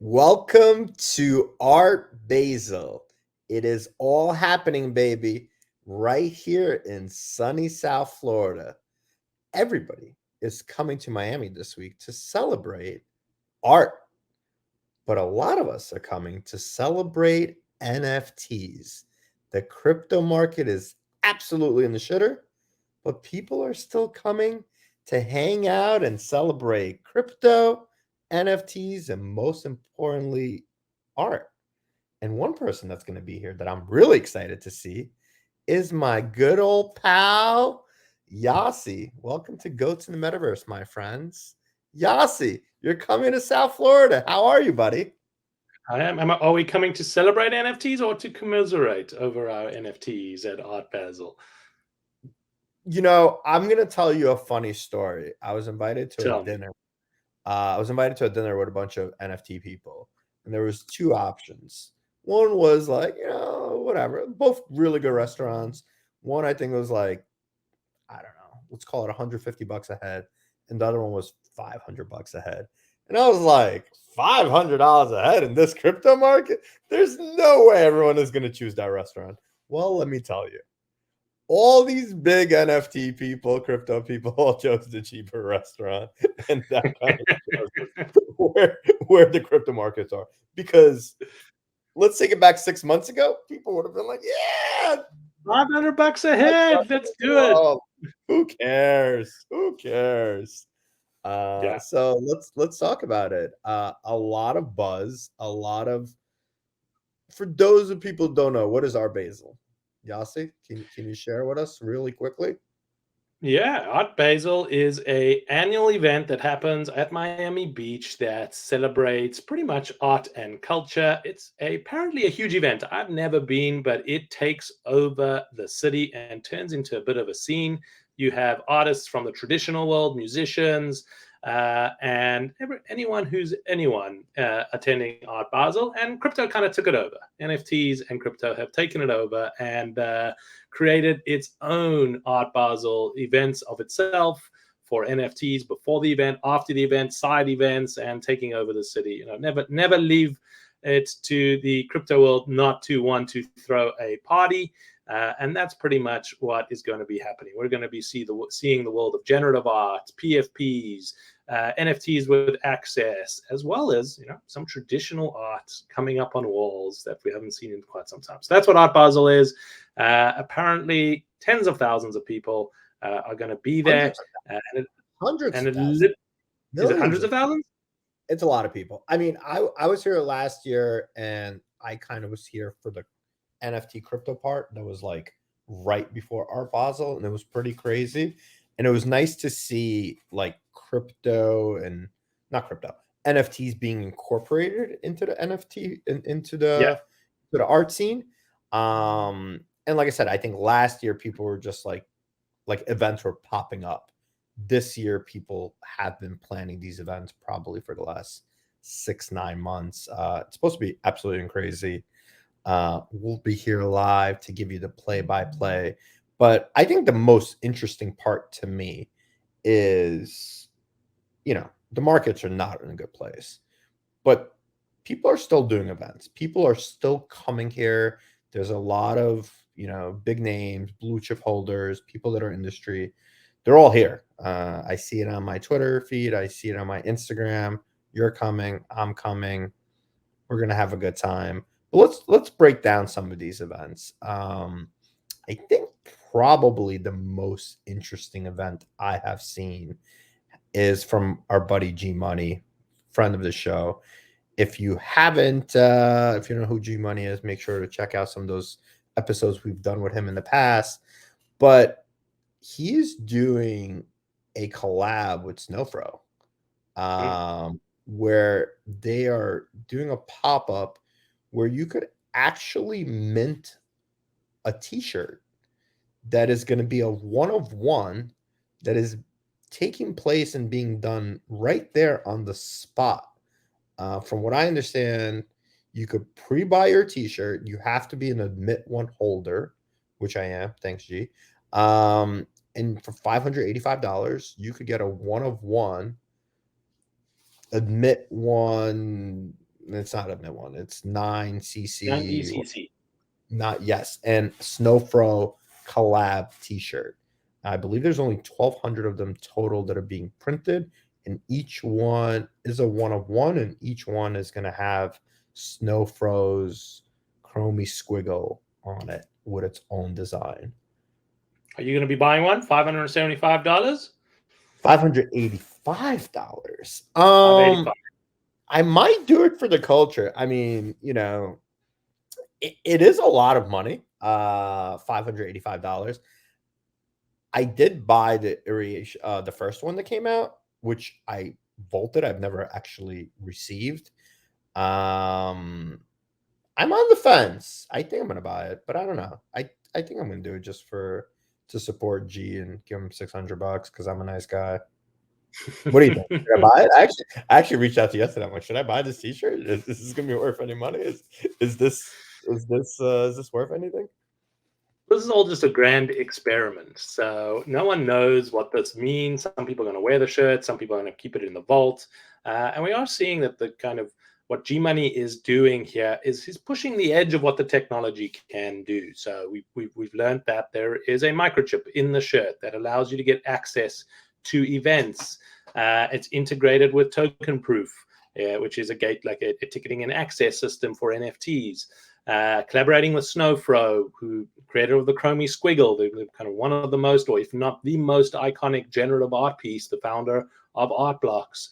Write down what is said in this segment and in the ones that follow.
Welcome to Art Basel. It is all happening, baby, right here in sunny South Florida. Everybody is coming to Miami this week to celebrate art, but a lot of us are coming to celebrate NFTs. The crypto market is absolutely in the shitter, but people are still coming to hang out and celebrate crypto, NFTs, and most importantly, art. And one person that's going to be here that I'm really excited to see is my good old pal, Yasi. Welcome to Go to the Metaverse, my friends. Yasi, you're coming to South Florida. How are you, buddy? Are we coming to celebrate NFTs or to commiserate over our NFTs at Art Basel? I'm going to tell you a funny story. I was invited to a Tell me. dinner. I was invited to a dinner with a bunch of NFT people, and there was two options. One was like, whatever, both really good restaurants. One I think was like, I don't know, let's call it $150 a head, and the other one was $500 a head. And I was like, $500 a head in this crypto market? There's no way everyone is going to choose that restaurant. Well, let me tell you, all these big NFT people, crypto people, all chose the cheaper restaurant, and that kind of shows us where the crypto markets are. Because let's take it back 6 months ago, people would have been like, "Yeah, $500 a best head. restaurant Let's in the do it. world. Who cares? Who cares?" Yeah. So let's talk about it. A lot of buzz, a lot of for those of people who don't know, what is Art Basel? Yasi, can you share with us really quickly? Yeah, Art Basel is a annual event that happens at Miami Beach that celebrates pretty much art and culture. It's apparently a huge event. I've never been, but it takes over the city and turns into a bit of a scene. You have artists from the traditional world, musicians, and anyone who's anyone attending Art Basel. And crypto kind of took it over. NFTs and crypto have taken it over and created its own Art Basel events of itself for NFTs before the event, after the event, side events, and taking over the city. Never leave it to the crypto world not to want to throw a party. And that's pretty much what is going to be happening. We're going to be seeing the world of generative art, PFPs, NFTs with access, as well as some traditional art coming up on walls that we haven't seen in quite some time. So that's what Art Basel is. Apparently, tens of thousands of people are going to be there, Hundreds of and hundreds and of thousands, is it millions hundreds of of thousands? it's a lot of people. I mean, I was here last year and I kind of was here for the NFT crypto part that was like right before Art Basel, and it was pretty crazy. And it was nice to see like crypto and not crypto NFTs being incorporated into the NFT and into Yeah, the art scene. And like I said, I think last year people were just like events were popping up. This year, people have been planning these events probably for the last 6 9 months. It's supposed to be absolutely crazy. We'll be here live to give you the play by play. But I think the most interesting part to me is, the markets are not in a good place, but people are still doing events. People are still coming here. There's a lot of, big names, blue chip holders, people that are industry. They're all here. I see it on my Twitter feed. I see it on my Instagram. You're coming. I'm coming. We're gonna have a good time. But let's break down some of these events. I think probably the most interesting event I have seen is from our buddy G Money, friend of the show. If you haven't, if you don't know who G Money is, make sure to check out some of those episodes we've done with him in the past. But he's doing a collab with Snowfro, where they are doing a pop up where you could actually mint a T-shirt that is going to be a one of one that is taking place and being done right there on the spot. From what I understand, you could pre-buy your T-shirt. You have to be an admit one holder, which I am. Thanks, G. And for $585, you could get a one of one admit one. It's not a mint one. It's 9cc. 9ECC. Not yes, and Snowfro collab T-shirt. I believe there's only 1,200 of them total that are being printed, and each one is a one of one, and each one is going to have Snowfro's chromey squiggle on it with its own design. Are you going to be buying one? $575? $585. $585. I might do it for the culture. I mean, you know, it is a lot of money. $585. I did buy the first one that came out, which I vaulted. I've never actually received. I'm on the fence. I think I'm gonna buy it, but I don't know. I think I'm gonna do it just to support G and give him $600 because I'm a nice guy. What do you think? Should I buy it? I actually reached out to you yesterday. I'm like, should I buy this T-shirt? Is this gonna be worth any money? Is this worth anything? This is all just a grand experiment. So no one knows what this means. Some people are going to wear the shirt. Some people are going to keep it in the vault. And we are seeing that the kind of what G Money is doing here is he's pushing the edge of what the technology can do. So we've learned that there is a microchip in the shirt that allows you to get access to events. It's integrated with token proof, which is a ticketing and access system for NFTs. Collaborating with Snowfro, who creator of the chromey squiggle, the kind of one of the most, or if not the most iconic generative art piece, the founder of Art Blocks.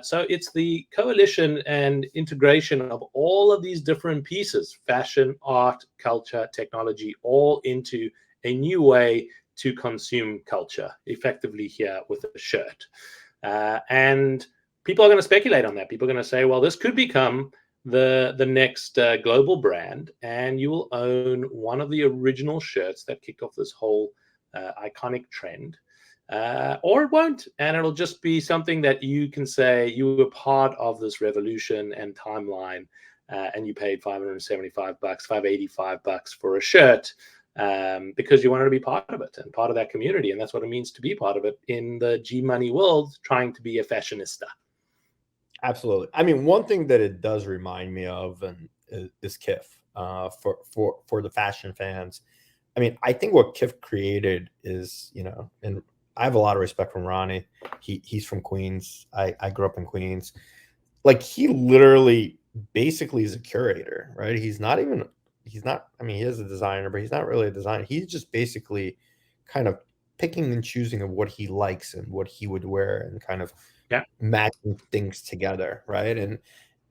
So it's the coalition and integration of all of these different pieces, fashion, art, culture, technology, all into a new way to consume culture effectively here with a shirt. And people are going to speculate on that. People are going to say, well, this could become the next global brand, and you will own one of the original shirts that kicked off this whole iconic trend, or it won't, and it'll just be something that you can say you were part of this revolution and timeline, and you paid $575, $585 for a shirt because you wanted to be part of it and part of that community, and that's what it means to be part of it in the G Money world, trying to be a fashionista. Absolutely. I mean, one thing that it does remind me of is Kif for the fashion fans. I mean, I think what Kif created is, you know, and I have a lot of respect from Ronnie. He's from Queens. I grew up in Queens. Like, he literally basically is a curator, right? I mean, he is a designer, but he's not really a designer. He's just basically kind of picking and choosing of what he likes and what he would wear and kind of matching things together, right?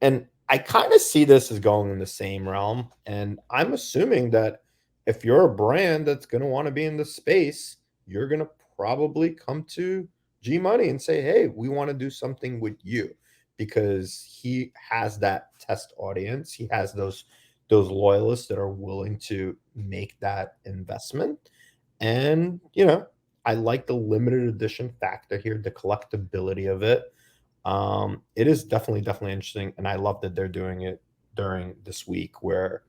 And I kind of see this as going in the same realm. And I'm assuming that if you're a brand that's going to want to be in the space, you're going to probably come to G Money and say, hey, we want to do something with you, because he has that test audience. He has those loyalists that are willing to make that investment. And, you know, I like the limited edition factor here, the collectability of it. It is definitely interesting, and I love that they're doing it during this week where,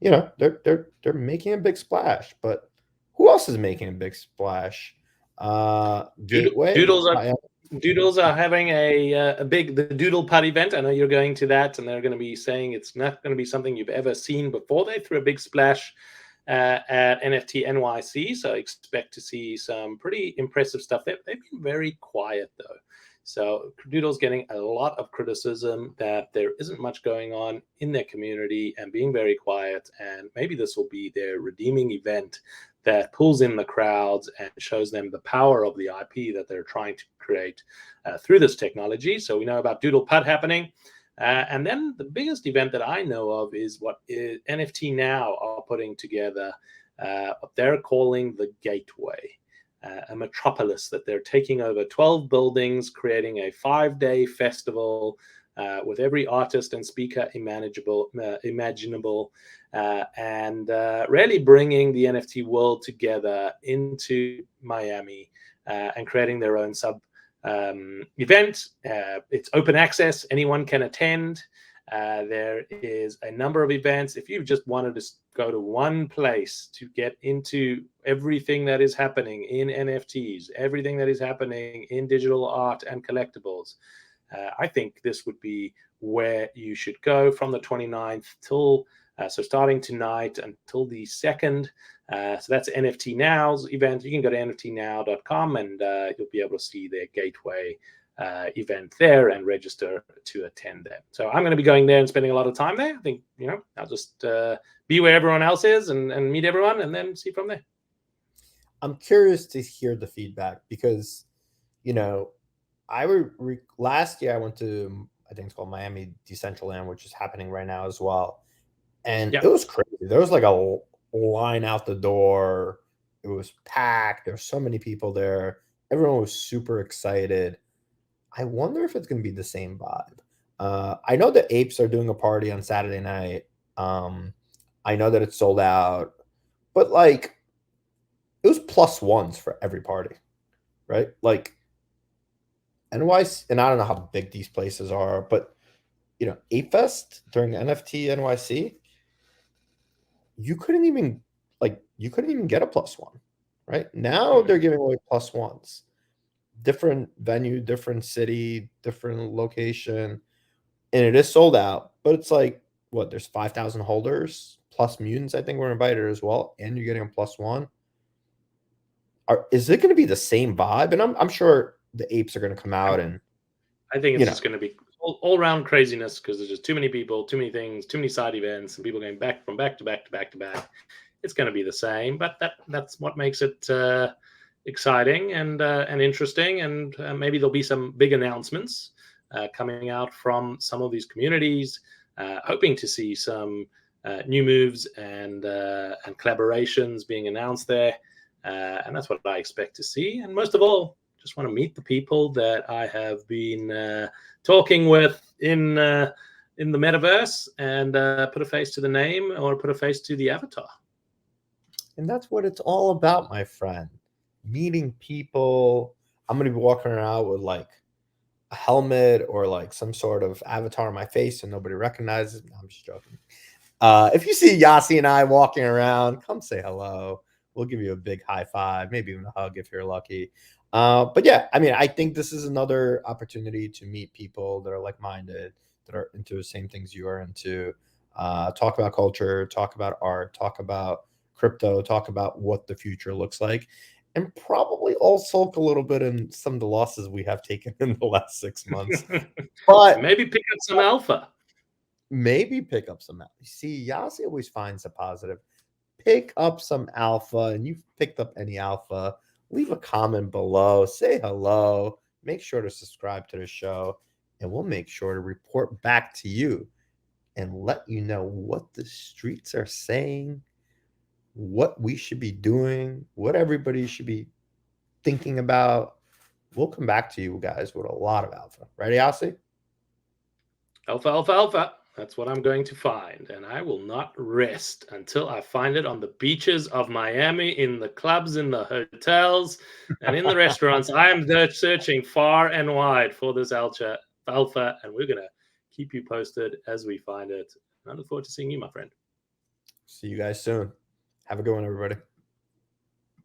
you know, they're making a big splash. But who else is making a big splash? Gateway. Doodles are having the Doodle Putt event. I know you're going to that, and they're going to be saying it's not going to be something you've ever seen before. They threw a big splash at NFT NYC, so expect to see some pretty impressive stuff. They've been very quiet though, so Doodle's getting a lot of criticism that there isn't much going on in their community and being very quiet, and maybe this will be their redeeming event that pulls in the crowds and shows them the power of the IP that they're trying to create through this technology. So we know about Doodle Putt happening. And then the biggest event that I know of is what NFT Now are putting together, what they're calling the Gateway, a metropolis that they're taking over 12 buildings, creating a 5-day festival with every artist and speaker imaginable, and really bringing the NFT world together into Miami and creating their own event. It's open access, anyone can attend. There is a number of events. If you just wanted to go to one place to get into everything that is happening in NFTs, everything that is happening in digital art and collectibles, I think this would be where you should go from the 29th till, so starting tonight until the 2nd. So that's NFT Now's event. You can go to nftnow.com and you'll be able to see their gateway event there and register to attend them. So I'm going to be going there and spending a lot of time there. I think, I'll just be where everyone else is and meet everyone and then see from there. I'm curious to hear the feedback because, last year I went to, I think it's called Miami Decentraland, which is happening right now as well. And Yeah. it was crazy. There was like a line out the door. It was packed. There were so many people there. Everyone was super excited. I wonder if it's going to be the same vibe. I know the Apes are doing a party on Saturday night. I know that it's sold out, but like it was +1s for every party, right? Like NYC, and I don't know how big these places are, but Ape Fest during NFT NYC, you couldn't even get a +1, right? Now they're giving away +1s. Different venue, different city, different location, and it is sold out. But it's like, what? There's 5,000 holders plus mutants. I think were invited as well, and you're getting a +1. Is it going to be the same vibe? And I'm sure the Apes are going to come out and I think it's just going to be all around craziness because there's just too many people, too many things, too many side events, and people going back to back to back to back. It's going to be the same, but that's what makes it exciting and interesting. And maybe there'll be some big announcements coming out from some of these communities, hoping to see some new moves and collaborations being announced there. And that's what I expect to see. And most of all, just want to meet the people that I have been talking with in the metaverse and put a face to the name or put a face to the avatar. And that's what it's all about, my friend. Meeting people. I'm going to be walking around with like a helmet or like some sort of avatar on my face and nobody recognizes me. I'm just joking. If you see Yasi and I walking around, come say hello. We'll give you a big high five, maybe even a hug if you're lucky. But yeah, I mean, I think this is another opportunity to meet people that are like-minded, that are into the same things you are into. Talk about culture, talk about art, talk about crypto, talk about what the future looks like, and probably all sulk a little bit in some of the losses we have taken in the last 6 months. But maybe pick up some alpha. Maybe pick up some alpha. See, Yasi always finds a positive. Pick up some alpha, and you've picked up any alpha, leave a comment below, say hello, make sure to subscribe to the show, and we'll make sure to report back to you and let you know what the streets are saying, what we should be doing, what everybody should be thinking about. We'll come back to you guys with a lot of alpha. Ready, Yasi? Alpha, alpha, alpha. That's what I'm going to find. And I will not rest until I find it on the beaches of Miami, in the clubs, in the hotels, and in the restaurants. I am searching far and wide for this alpha, and we're going to keep you posted as we find it. I look forward to seeing you, my friend. See you guys soon. Have a good one, everybody.